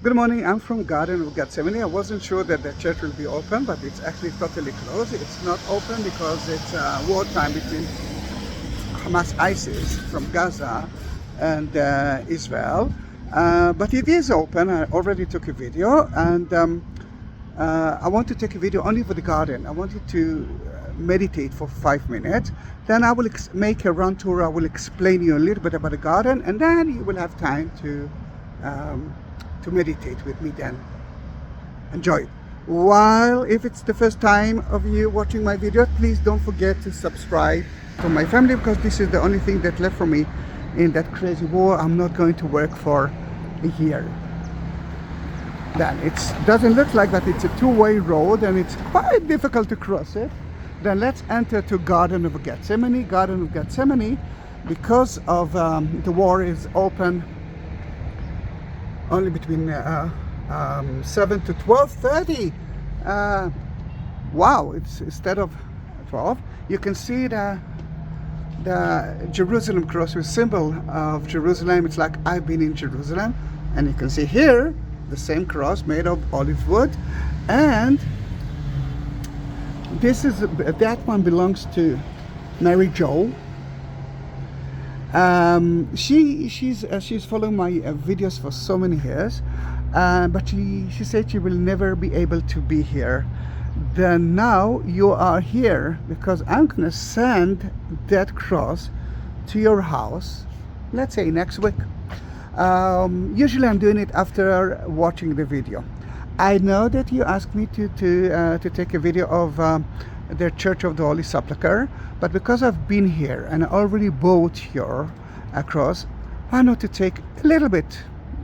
Good morning, I'm from Garden of Gethsemane. I wasn't sure that the church will be open, but it's actually totally closed. It's not open because it's wartime between Hamas ISIS from Gaza and Israel. But it is open. I already took a video, and I want to take a video only for the garden. I wanted to meditate for 5 minutes. Then I will make a run tour. I will explain you a little bit about the garden, and then you will have time to meditate with me. Then enjoy. While if it's the first time of you watching my video, please don't forget to subscribe to my family, because this is the only thing that left for me in that crazy war. I'm not going to work for a year. Then it doesn't look like that. It's a two-way road and it's quite difficult to cross it. Then let's enter to Garden of Gethsemane. Garden of Gethsemane, because of the war, is open only between 7 to 12:30. Wow, it's instead of 12. You can see the Jerusalem cross with symbol of Jerusalem. It's like I've been in Jerusalem. And you can see here the same cross made of olive wood, and this is that one belongs to Mary Jo. She's following my videos for so many years, but she said she will never be able to be here. Then now you are here because I'm gonna send that cross to your house, let's say next week. Usually I'm doing it after watching the video. I know that you asked me to take a video of the Church of the Holy Sepulchre, but because I've been here and I already bought your cross, why not to take a little bit,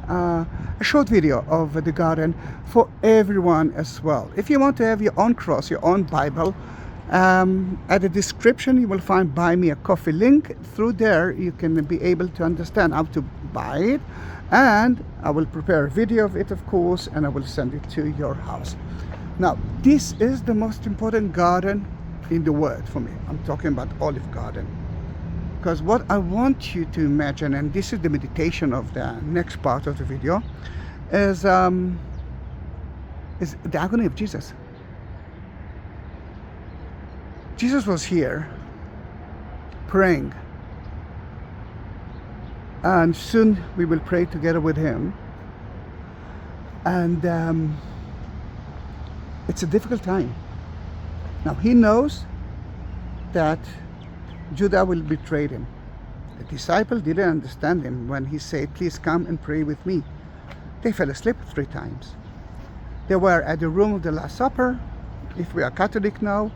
a short video of the garden for everyone as well. If you want to have your own cross, your own Bible, at the description you will find buy me a coffee link. Through there you can be able to understand how to buy it, and I will prepare a video of it, of course, and I will send it to your house. Now this is the most important garden in the world for me. I'm talking about olive garden, because what I want you to imagine, and this is the meditation of the next part of the video, is the agony of Jesus. Jesus was here praying, and soon we will pray together with him. And it's a difficult time. Now he knows that Judas will betray him. The disciple didn't understand him when he said, "Please come and pray with me." They fell asleep 3 times. They were at the room of the Last Supper. If we are Catholic now,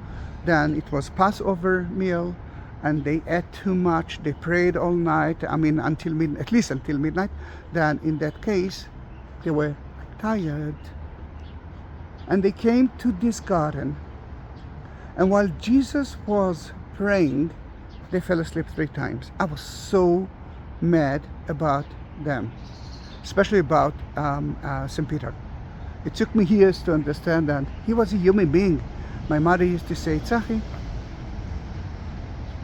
then it was Passover meal, and they ate too much. They prayed all night. I mean, until midnight, at least until midnight. Then in that case, they were tired. And they came to this garden. And while Jesus was praying, they fell asleep 3 times. I was so mad about them, especially about St. Peter. It took me years to understand that he was a human being. My mother used to say, "Zahi,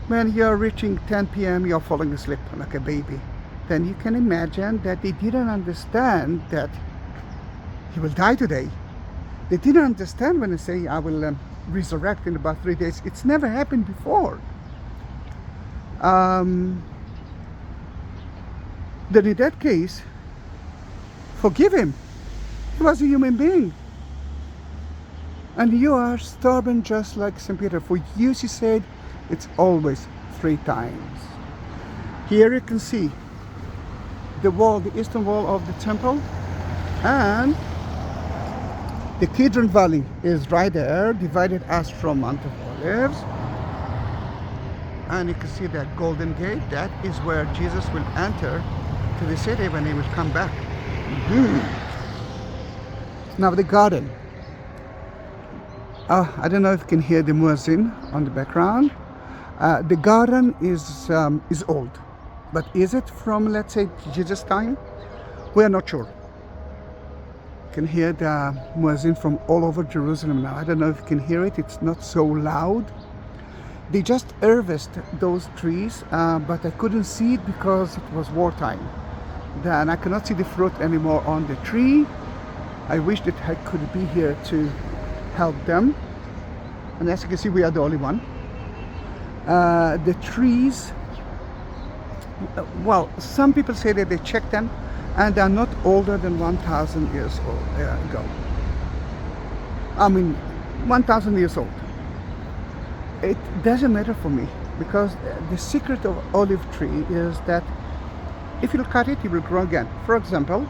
when you're reaching 10 p.m., you're falling asleep like a baby." Then you can imagine that they didn't understand that he will die today. They didn't understand when I say I will resurrect in about 3 days. It's never happened before. Then in that case, forgive him. He was a human being. And you are stubborn just like St. Peter. For you, she said, it's always 3 times. Here you can see the wall, the eastern wall of the temple, and the Kidron Valley is right there, divided us from Mount of Olives. And you can see that golden gate. That is where Jesus will enter to the city when he will come back. Now the garden. I don't know if you can hear the muezzin on the background. The garden is old, but is it from, let's say, Jesus' time? We are not sure. You can hear the muezzin from all over Jerusalem now. I don't know if you can hear it. It's not so loud. They just harvested those trees, but I couldn't see it because it was wartime. Then I cannot see the fruit anymore on the tree. I wish that I could be here to help them. And as you can see, we are the only one. The trees, well, some people say that they check them and they are not older than 1,000 years old ago. I mean, 1,000 years old. It doesn't matter for me, because the secret of olive tree is that if you cut it, it will grow again. For example,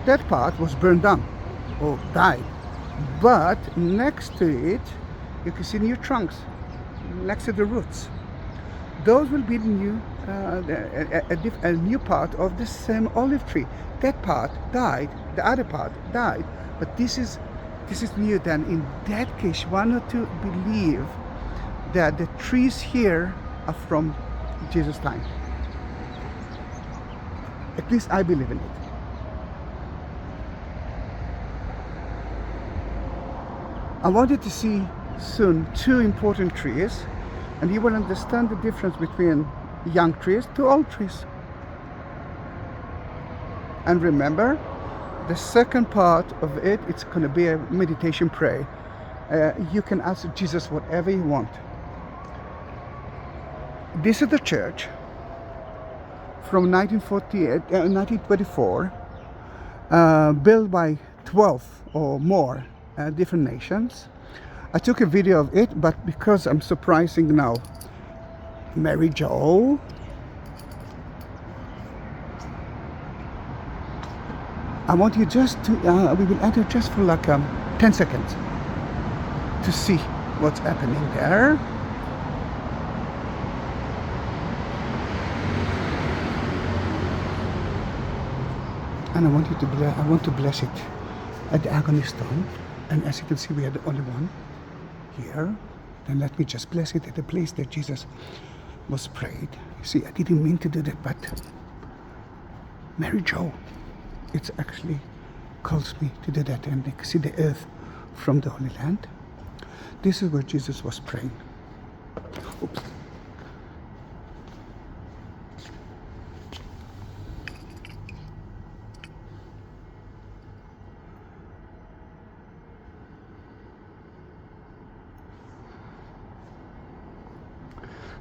that part was burned down or died, but next to it you can see new trunks next to the roots. Those will be new, a new part of the same olive tree. That part died, the other part died, but this is new. Then in that case, one or two believe that the trees here are from Jesus' time. At least I believe in it. I wanted to see soon two important trees, and you will understand the difference between young trees to old trees. And remember, the second part of it, it's going to be a meditation prayer. You can ask Jesus whatever you want. This is the church from 1924, built by 12 or more different nations. I took a video of it, but because I'm surprising now Mary Jo, I want you just to, we will enter just for like 10 seconds to see what's happening there. And I want you to bless it at the agony stone. And as you can see, we are the only one here. Then let me just bless it at the place that Jesus was prayed. You see, I didn't mean to do that, but Mary Jo, it actually calls me to do that. And you can see the earth from the Holy Land. This is where Jesus was praying. Oops.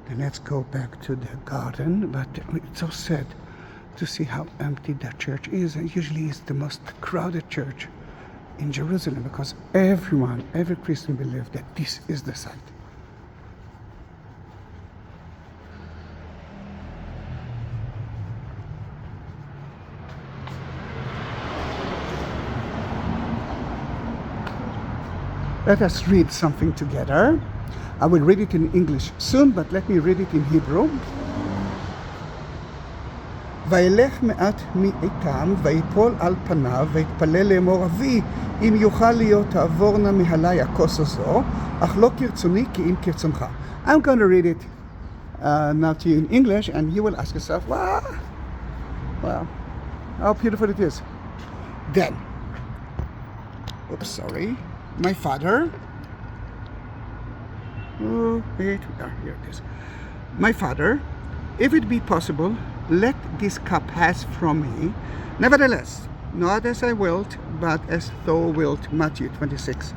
And let's go back to the garden, but it's so sad to see how empty that church is. And usually it's the most crowded church in Jerusalem, because every Christian believes that this is the site. Let us read something together. I will read it in English soon, but let me read it in Hebrew. וילך מעט מאיתם, ויפול על פניו, ויתפלל לאמור, אבי, אם יוכל להיות תעבורנה מעלי הכוס הזו, אך לא כרצוני כי אם כרצונך. I'm going to read it now to you in English, and you will ask yourself, wow, how beautiful it is. Then, oops, sorry, my father, here it is. My Father, if it be possible, let this cup pass from me. Nevertheless, not as I wilt, but as thou wilt. Matthew 26.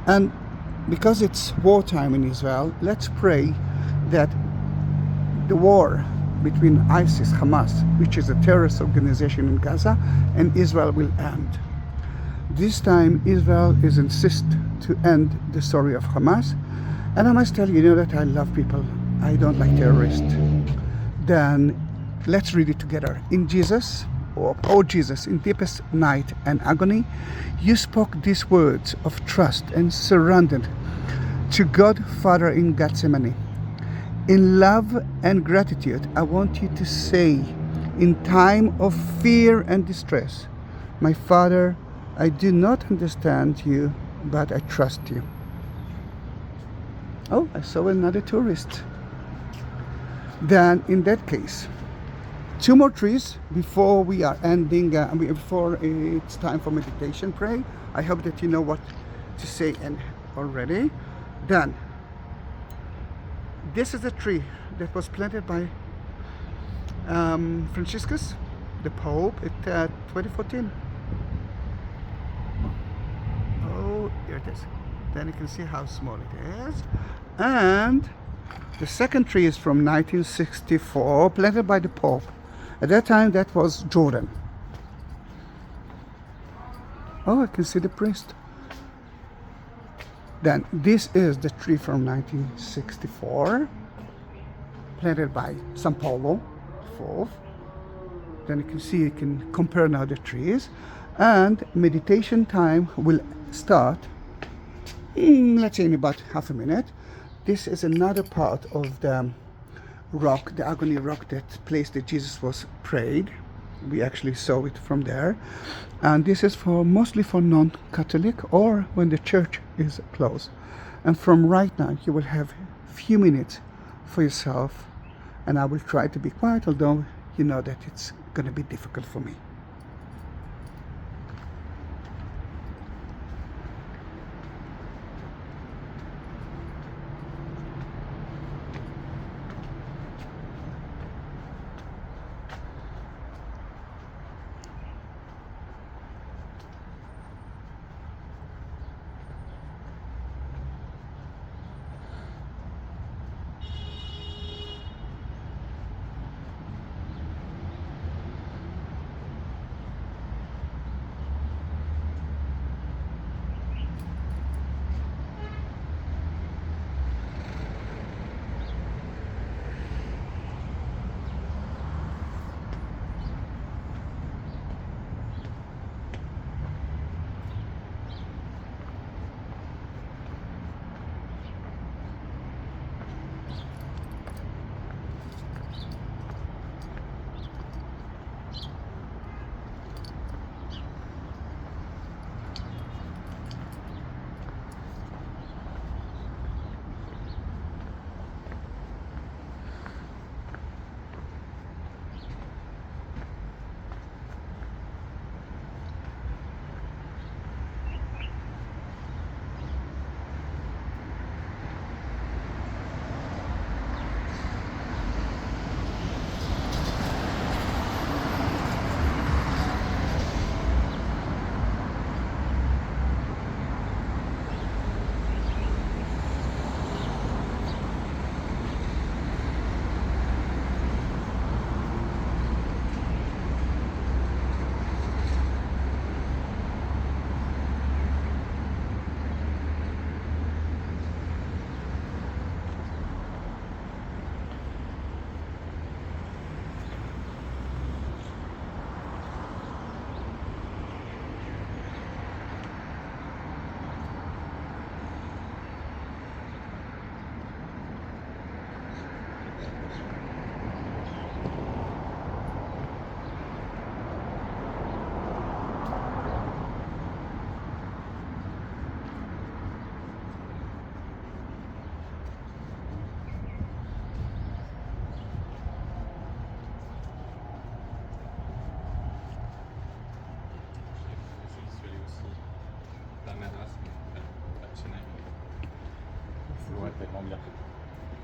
And because it's wartime in Israel, let's pray that the war between ISIS, Hamas, which is a terrorist organization in Gaza, and Israel will end. This time Israel is insist to end the story of Hamas, and I must tell you, that I love people. I don't like terrorists. Then let's read it together. In Jesus, oh Jesus, in deepest night and agony, you spoke these words of trust and surrendered to God Father in Gethsemane. In love and gratitude, I want you to say, in time of fear and distress, my Father, I do not understand you, but I trust you. Oh, I saw another tourist. Then, in that case, two more trees before we are ending, before it's time for meditation pray. I hope that you know what to say and already. Then, this is a tree that was planted by Franciscus the Pope in 2014. Oh, here it is. Then you can see how small it is. And the second tree is from 1964, planted by the Pope. At that time, that was Jordan. Oh, I can see the priest. Then this is the tree from 1964, planted by San Paulo IV. Then you can see, you can compare now the trees. And meditation time will start, let's say in about half a minute. This is another part of the rock, the Agony rock, that place that Jesus was prayed. We actually saw it from there. And this is for mostly for non-Catholic or when the church is closed. And from right now you will have a few minutes for yourself, and I will try to be quiet, although you know that it's going to be difficult for me.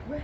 Ouais.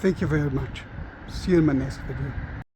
Thank you very much. See you in my next video.